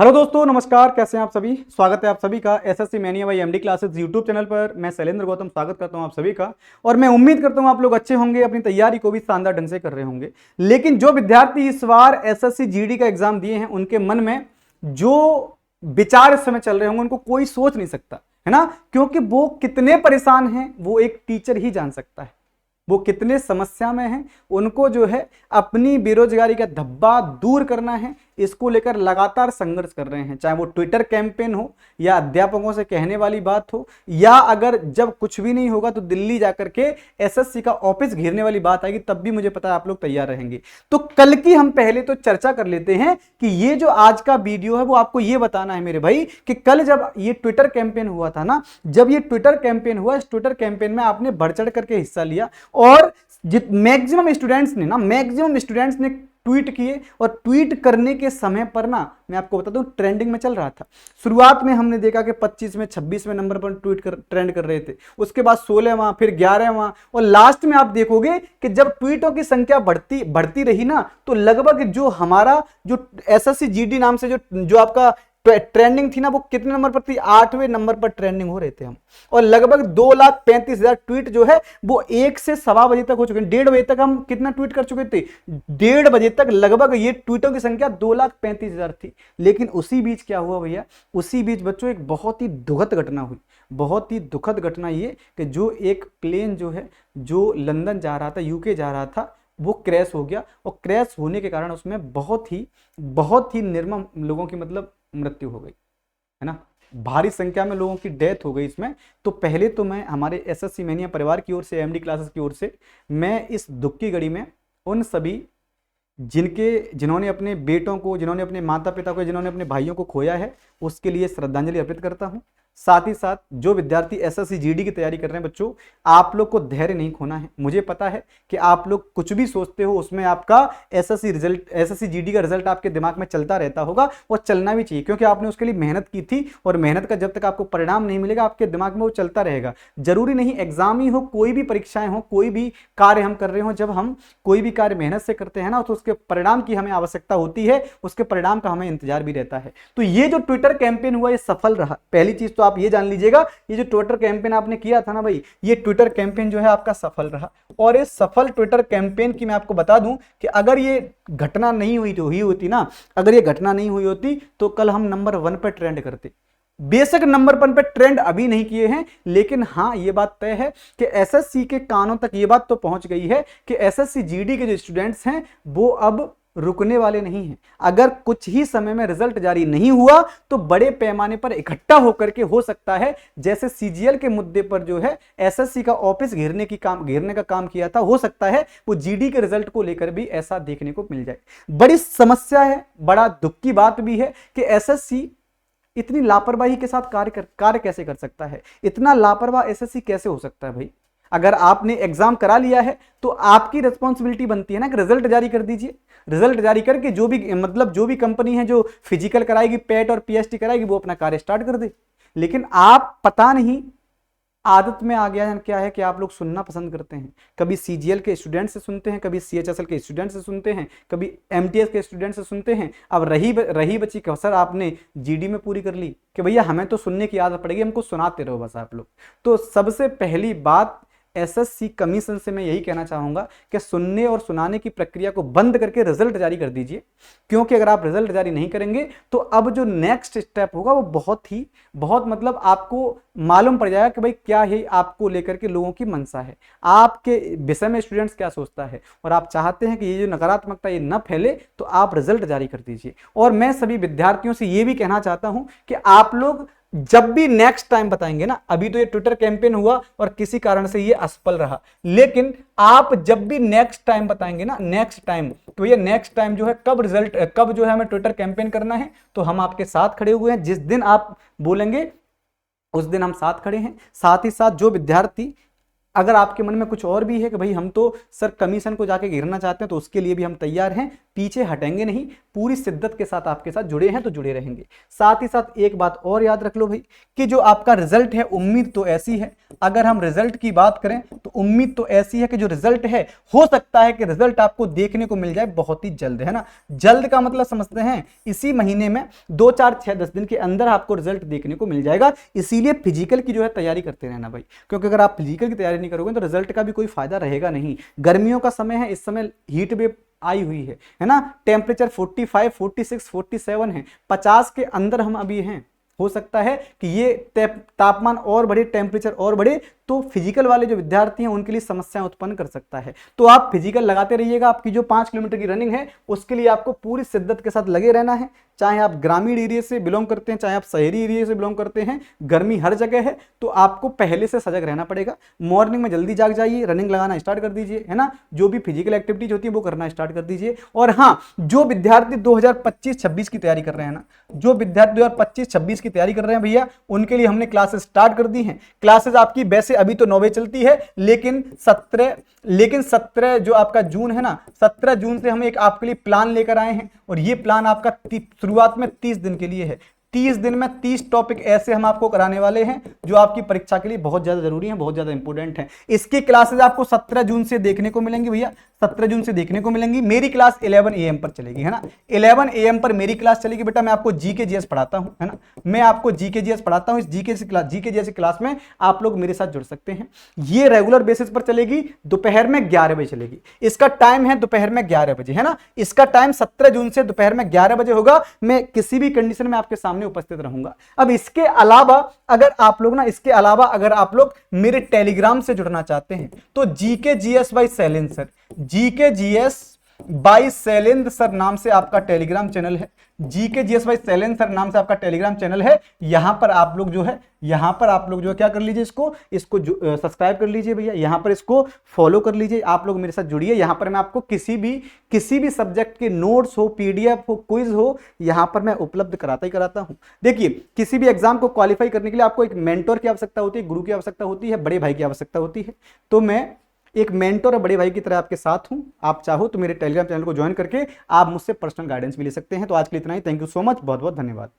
Hello दोस्तों, नमस्कार। कैसे हैं आप सभी। स्वागत है आप सभी का SSC mania by MD classes YouTube channel पर। मैं शैलेंद्र गौतम स्वागत करता हूं आप सभी का। और मैं उम्मीद करता हूं आप लोग अच्छे होंगे, अपनी तैयारी को भी शानदार ढंग से कर रहे होंगे। लेकिन जो विद्यार्थी इस बार एसएससी जीडी का एग्जाम दिए हैं, उनके मन में जो विचार इस समय चल रहे होंगे उनको कोई सोच नहीं सकता, है ना। क्योंकि वो कितने परेशान हैं वो एक टीचर ही जान सकता है। वो कितने समस्या में हैं, उनको जो है अपनी बेरोजगारी का धब्बा दूर करना है, इसको लेकर लगातार संघर्ष कर रहे हैं। चाहे वो ट्विटर कैंपेन हो या अध्यापकों से कहने वाली बात हो, या अगर जब कुछ भी नहीं होगा तो दिल्ली जाकर के एसएससी का ऑफिस घेरने वाली बात आएगी, तब भी मुझे पता है आप लोग तैयार रहेंगे। तो कल की हम पहले तो चर्चा कर लेते हैं कि ये जो आज का वीडियो है वो आपको ये बताना है मेरे भाई कि कल जब ये ट्विटर कैंपेन हुआ था ना, जब ये ट्विटर कैंपेन हुआ, इस ट्विटर कैंपेन में आपने बढ़ चढ़ करके हिस्सा लिया और मैक्सिमम स्टूडेंट्स ने ट्वीट किए। और ट्वीट करने के समय पर ना, मैं आपको बता दूं, ट्रेंडिंग में चल रहा था। शुरुआत में हमने देखा कि 25वें 26वें नंबर पर ट्रेंड कर रहे थे, उसके बाद 16वां, फिर 11वां, और लास्ट में आप देखोगे कि जब ट्वीटों की संख्या बढ़ती रही ना, तो लगभग जो हमारा जो एसएससी जीडी नाम से जो आपका ट्रेंडिंग थी ना, वो कितने नंबर पर थी? 8वें नंबर पर ट्रेंडिंग हो रहे थे हम। और लगभग 2,35,000 ट्वीट जो है वो 1 से सवा बजे तक हो चुके हैं। 1:30 बजे तक हम कितना ट्वीट कर चुके थे? 1:30 बजे तक लगभग ये ट्वीटों की संख्या 2,35,000 थी। लेकिन उसी बीच क्या हुआ भैया? उसी बीच बच्चों एक बहुत ही दुखद घटना हुई। बहुत ही दुखद घटना ये कि जो एक प्लेन जो है, जो लंदन जा रहा था, यूके जा रहा था, वो क्रैश हो गया। और क्रैश होने के कारण उसमें बहुत ही निर्मम लोगों की मतलब मृत्यु हो गई, है ना। भारी संख्या में लोगों की डेथ हो गई इसमें। तो पहले तो मैं हमारे एसएससी मैनिया परिवार की ओर से, एमडी क्लासेस की ओर से, मैं इस दुख की घड़ी में उन सभी जिन्होंने अपने बेटों को, जिन्होंने अपने माता पिता को, जिन्होंने अपने भाइयों को खोया है, उसके लिए श्रद्धांजलि अर्पित करता हूं। साथ ही साथ जो विद्यार्थी एसएससी जीडी की तैयारी कर रहे हैं बच्चों, आप लोग को धैर्य नहीं खोना है। मुझे पता है कि आप लोग कुछ भी सोचते हो उसमें आपका एसएससी जीडी का रिजल्ट आपके दिमाग में चलता रहता होगा, और चलना भी चाहिए, क्योंकि आपने उसके लिए मेहनत की थी। और मेहनत का जब तक आपको परिणाम नहीं मिलेगा, आपके दिमाग में वो चलता रहेगा। जरूरी नहीं एग्जाम ही हो, कोई भी परीक्षाएं हो, कोई भी कार्य हम कर रहे हो, जब हम कोई भी कार्य मेहनत से करते हैं ना, तो उसके परिणाम की हमें आवश्यकता होती है, उसके परिणाम का हमें इंतजार भी रहता है। तो ये जो ट्विटर कैंपेन हुआ, ये सफल रहा। पहली चीज तो आप ये जान लीजिएगा, ये जो ट्विटर कैंपेन आपने किया था ना भाई, ये ट्विटर कैंपेन जो है आपका सफल रहा। और इस सफल ट्विटर कैंपेन की मैं आपको बता दूं कि अगर ये घटना नहीं हुई होती ना, अगर ये घटना नहीं हुई होती तो कल हम नंबर 1 पर ट्रेंड करते। बेशक नंबर 1 पर ट्रेंड अभी नहीं किए हैं, लेकिन हां ये बात तय है कि एसएससी के कानों तक ये बात तो पहुंच गई है कि एसएससी जीडी के जो स्टूडेंट्स हैं वो अब रुकने वाले नहीं हैं। अगर कुछ ही समय में रिजल्ट जारी नहीं हुआ तो बड़े पैमाने पर इकट्ठा होकर के, हो सकता है जैसे सीजीएल के मुद्दे पर जो है एसएससी का ऑफिस घेरने का काम किया था, हो सकता है वो जीडी के रिजल्ट को लेकर भी ऐसा देखने को मिल जाए। बड़ी समस्या है, बड़ा दुख की बात भी है कि एसएससी इतनी लापरवाही के साथ कार्य कैसे कर सकता है। इतना लापरवाह एसएससी कैसे हो सकता है भाई? अगर आपने एग्जाम करा लिया है तो आपकी रिस्पॉन्सिबिलिटी बनती है ना कि रिजल्ट जारी कर दीजिए। रिजल्ट जारी करके जो भी कंपनी है जो फिजिकल कराएगी, पेट और पीएसटी कराएगी, वो अपना कार्य स्टार्ट कर दे। लेकिन आप, पता नहीं आदत में आ गया है क्या है कि आप लोग सुनना पसंद करते हैं। कभी सीजीएल के स्टूडेंट से सुनते हैं, कभी सीएचएसएल के स्टूडेंट से सुनते हैं, कभी एमटीएस के स्टूडेंट से सुनते हैं। अब रही बची कसर आपने जीडी में पूरी कर ली कि भैया हमें तो सुनने की आदत पड़ेगी, हमको सुनाते रहो बस आप लोग। तो सबसे पहली बात एसएससी कमीशन से मैं यही कहना चाहूंगा कि सुनने और सुनाने की प्रक्रिया को बंद करके रिजल्ट जारी कर दीजिए। क्योंकि अगर आप रिजल्ट जारी नहीं करेंगे तो अब जो नेक्स्ट स्टेप होगा वो बहुत मतलब आपको मालूम पड़ जाएगा कि भाई क्या है आपको लेकर के लोगों की मंशा है, आपके विषय में स्टूडेंट्स क्या सोचता है। और आप चाहते हैं कि ये जो नकारात्मकता ये न फैले, तो आप रिजल्ट जारी कर दीजिए। और मैं सभी विद्यार्थियों से ये भी कहना चाहता हूं कि आप लोग जब भी नेक्स्ट टाइम बताएंगे ना, अभी तो ये ट्विटर कैंपेन हुआ और किसी कारण से ये असफल रहा, लेकिन आप जब भी नेक्स्ट टाइम बताएंगे ना, नेक्स्ट टाइम, तो ये नेक्स्ट टाइम जो है कब जो है हमें ट्विटर कैंपेन करना है, तो हम आपके साथ खड़े हुए हैं। जिस दिन आप बोलेंगे उस दिन हम साथ खड़े हैं। साथ ही साथ जो विद्यार्थी अगर आपके मन में कुछ और भी है कि भाई हम तो सर कमीशन को जाके गिरना चाहते हैं, तो उसके लिए भी हम तैयार हैं, पीछे हटेंगे नहीं, पूरी शिद्दत के साथ आपके साथ जुड़े हैं तो जुड़े रहेंगे। साथ ही साथ एक बात और याद रख लो भाई कि जो आपका रिजल्ट है, उम्मीद तो ऐसी है, अगर हम रिजल्ट की बात करें तो उम्मीद तो ऐसी है कि जो रिजल्ट है, हो सकता है कि रिजल्ट आपको देखने को मिल जाए बहुत ही जल्द, है ना। जल्द का मतलब समझते हैं, इसी महीने में 2 4 6 10 दिन के अंदर आपको रिजल्ट देखने को मिल जाएगा। इसीलिए फिजिकल की जो है तैयारी करते रहना भाई, क्योंकि अगर आप फिजिकल की तैयारी नहीं करोगे तो रिजल्ट का भी कोई फायदा रहेगा नहीं। गर्मियों का समय है, इस समय हीट वेव आई हुई है ना। टेम्परेचर 45 46 47 है, 50 के अंदर हम अभी हैं। हो सकता है कि ये तापमान और बढ़े, टेम्परेचर और बढ़े, तो फिजिकल वाले जो विद्यार्थी हैं उनके लिए समस्याएं उत्पन्न कर सकता है। तो आप फिजिकल लगाते रहिएगा। आपकी जो 5 किलोमीटर की रनिंग है उसके लिए आपको पूरी शिद्दत के साथ लगे रहना है, चाहे आप ग्रामीण एरिया से बिलोंग करते हैं, चाहे आप शहरी एरिया से बिलोंग करते हैं, गर्मी हर जगह है, तो आपको पहले से सजग रहना पड़ेगा। मॉर्निंग में जल्दी जाग जाइए, रनिंग लगाना स्टार्ट कर दीजिए, है ना। जो भी फिजिकल एक्टिविटीज होती है वो करना स्टार्ट कर दीजिए। और हाँ, जो विद्यार्थी 2025-26 की तैयारी कर रहे हैं ना, जो विद्यार्थी 2025-26 की तैयारी कर रहे हैं भैया, उनके लिए हमने क्लासेस स्टार्ट कर दी हैं। क्लासेस आपकी वैसे अभी तो 9 बजे चलती है, लेकिन 17 जो आपका जून है ना, 17 जून से हम एक आपके लिए प्लान लेकर आए हैं, और ये प्लान आपका शुरुआत में 30 दिन के लिए है। 30 दिन में 30 टॉपिक ऐसे हम आपको कराने वाले हैं जो आपकी परीक्षा के लिए बहुत ज्यादा जरूरी है, बहुत ज्यादा इंपॉर्टेंट है। इसकी क्लासेस आपको 17 जून से देखने को मिलेंगी भैया, 17 जून से देखने को मिलेंगी। मेरी क्लास 11 AM पर चलेगी, है ना। 11 AM पर मेरी क्लास चलेगी बेटा। मैं आपको जीके जीएस पढ़ाता हूं, है ना। मैं आपको जीके जीएस पढ़ाता हूं। इस जीके जीएस क्लास में आप लोग मेरे साथ जुड़ सकते हैं। ये रेगुलर बेसिस पर चलेगी, दोपहर में 11 बजे चलेगी। इसका टाइम है दोपहर में 11 बजे, है ना। इसका टाइम 17 जून से दोपहर में 11 बजे होगा। मैं किसी भी कंडीशन में आपके सामने उपस्थित रहूंगा। अब इसके अलावा अगर आप लोग मेरे टेलीग्राम से जुड़ना चाहते हैं तो GK GS bye Shailendra sir, GK GS bye Shailendra sir नाम से आपका टेलीग्राम चैनल है। GK GS bye Shailendra sir नाम से आपका टेलीग्राम चैनल है। यहां पर आप लोग जो है क्या कर लीजिए, इसको सब्सक्राइब कर लीजिए भैया। यहां पर इसको फॉलो कर लीजिए। आप लोग मेरे साथ जुड़िए। यहां पर मैं आपको किसी भी सब्जेक्ट के नोट्स हो, पीडीएफ हो, क्विज हो, यहां पर मैं उपलब्ध कराता ही कराता हूं। देखिए, किसी भी एग्जाम को क्वालिफाई करने के लिए आपको एक मेंटोर की आवश्यकता होती है, गुरु की आवश्यकता होती है, बड़े भाई की आवश्यकता होती है। तो मैं एक मेंटोर और बड़े भाई की तरह आपके साथ हूं। आप चाहो तो मेरे टेलीग्राम चैनल को ज्वाइन करके आप मुझसे पर्सनल गाइडेंस भी ले सकते हैं। तो आज के लिए इतना ही। थैंक यू सो मच, बहुत बहुत धन्यवाद।